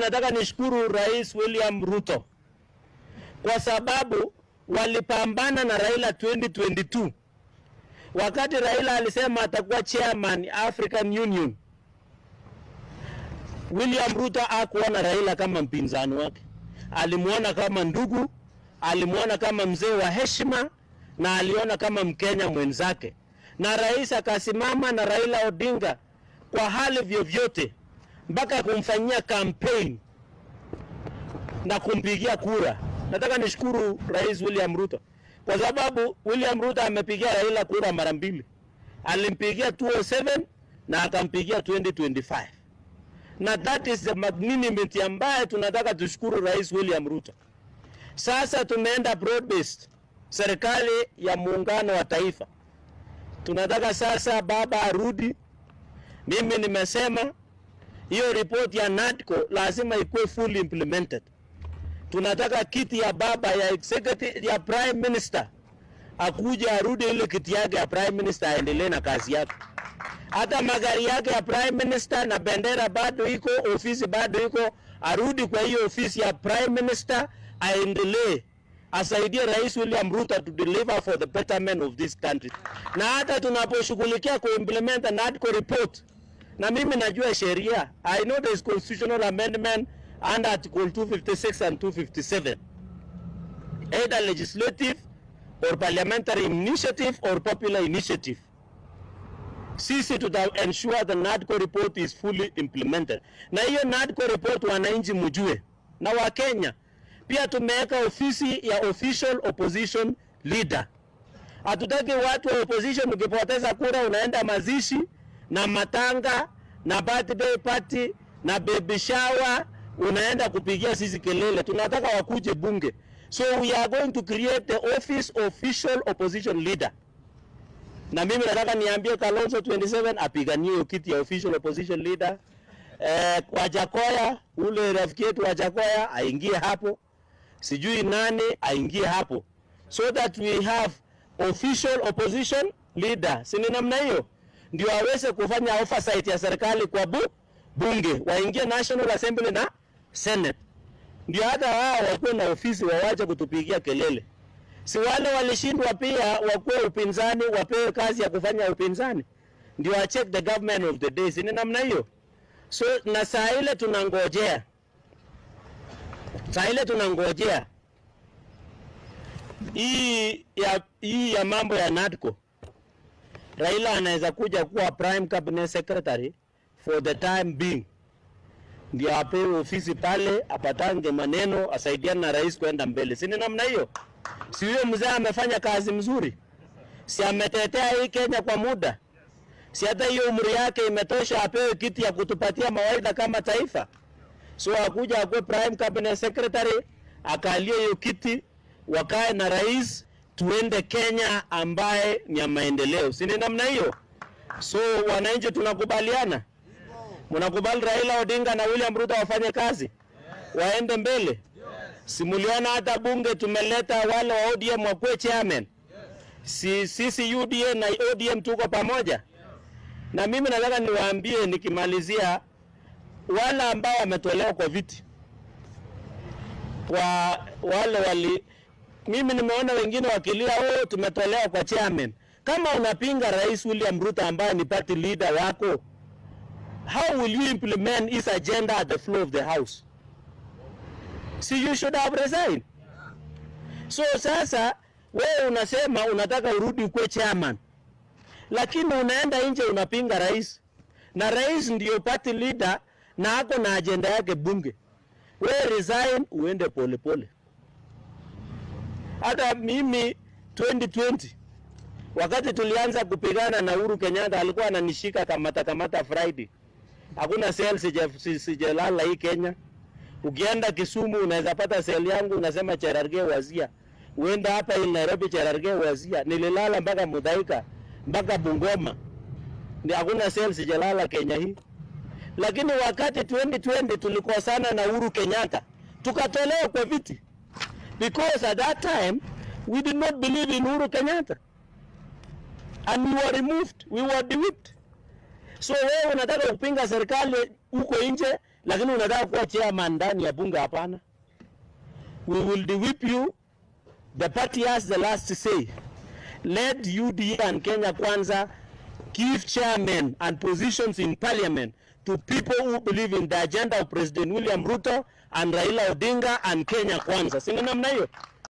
Nataka nishukuru Rais William Ruto kwa sababu walipambana na Raila 2022. Wakati Raila alisema atakuwa chairman African Union, William Ruto hakuona Raila kama mpinzani wake. Alimuona kama ndugu, alimuona kama mzee wa heshima, na aliona kama Mkenya mwenzake. Na rais akasimama na Raila Odinga kwa hali vyovyote mpaka kumfanyia campaign na kumpigia kura. Nataka nishukuru Rais William Ruto kwa sababu William Ruto amepigia Raila kura mara mbili. Alimpigia 2007 na akampigia 2025. Na that is the magnanimity ambaye tunataka tushukuru Rais William Ruto. Sasa tumeenda broad based, serikali ya muungano wa taifa. Tunataka sasa baba arudi. Mimi nimesema hiyo report ya NADCO lazima ikuwe fully implemented. Tunataka kiti ya baba ya executive ya prime minister akuje arudi ile kiti yake ya prime minister aendelee na kazi yake. Hata magari yake ya prime minister na bendera bado iko, ofisi bado iko, arudi kwa hiyo ofisi ya prime minister aendelee, asaidie Rais William Ruto to deliver for the betterment of this country. Na hata tunaposhughulikia kuimplement NADCO report, na mimi najua sheria, I know there is constitutional amendment under Article 256 and 257, either legislative or parliamentary initiative or popular initiative. Sisi tuta ensure the NADCO report is fully implemented. Na hiyo NADCO report wananchi mjue, na wa Kenya pia tumeweka ofisi ya official opposition leader. Hatutaki watu wa opposition ukipoteza kura unaenda mazishi na matanga na birthday party na baby shower unaenda kupigia sisi kelele. Tunataka wakuje bunge. So we are going to create the office official opposition leader. Na mimi nataka niambie Kalonzo 27 apiganie kiti ya official opposition leader. Wajakoya, ule rafiki yetu Wajakoya aingie hapo. Sijui nani aingie hapo. So that we have official opposition leader. Sini namna hiyo ndio aweze kufanya oversight ya serikali kwa bunge, waingie National Assembly na Senate. Ndio hata wao wakuwe na ofisi wawaje kutupigia kelele. Si wale walishindwa pia wakuwe upinzani, wapewe kazi ya kufanya upinzani. Ndio a check the government of the day. Sini namna hiyo. So na saa ile tunangojea. Hii ya mambo ya NADCO. Raila anaweza kuja kuwa prime cabinet secretary for the time being. Ndio apewe ofisi pale, apatange maneno, asaidiane na rais kwenda mbele. Sini namna hiyo. Si huyo mzee amefanya kazi mzuri? Si ametetea hii Kenya kwa muda? Si hata hiyo umri yake imetosha apewe kiti ya kutupatia mawaidha kama taifa? So akuja akuwe prime cabinet secretary, akalie hiyo kiti, wakae na rais, tuende Kenya ambaye ni ya maendeleo. Sini namna hiyo. So wananchi tunakubaliana? Mnakubali Raila Odinga na William Ruto wafanye kazi? Waende mbele? Simuliona hata bunge tumeleta wale wa ODM wakuwe chairman. Sisi UDA na ODM tuko pamoja. Na mimi nataka niwaambie nikimalizia, wale ambao wametolewa kwa viti, kwa wale mimi nimeona wengine wakilia tumetolewa kwa chairman. Kama unapinga Rais William Ruto ambaye ni party leader wako, how will you implement his agenda at the floor of the house? See, you should have resigned. So sasa wewe unasema unataka urudi kwa chairman, lakini unaenda nje unapinga rais, na rais ndio party leader na ako na agenda yake bunge. Wewe resign uende pole pole. Hata mimi 2020 wakati tulianza kupigana na Uhuru Kenyatta alikuwa ananishika kamata Friday. Hakuna sale sijalala hii Kenya. Ukienda Kisumu unaweza pata sale yangu unasema Cherargei Wazia. Uenda hapa in Nairobi Cherargei Wazia. Nililala mpaka Muthaiga, mpaka Bungoma. Ni hakuna sale sijalala Kenya hii. Lakini wakati 2020 tulikosana na Uhuru Kenyatta, tukatolewa kwa viti. Because at that time we did not believe in Uhuru Kenyatta. And we were removed, we were dewipped. So wewe unataka kupinga serikali huko nje lakini unataka kuwa chairman ndani ya bunge? Hapana. We will de-whip you. The party has the last say. Let UDA and Kenya Kwanza give chairmen and positions in parliament to people who believe in the agenda of President William Ruto and Raila Odinga and Kenya Kwanza. Sina namna hiyo.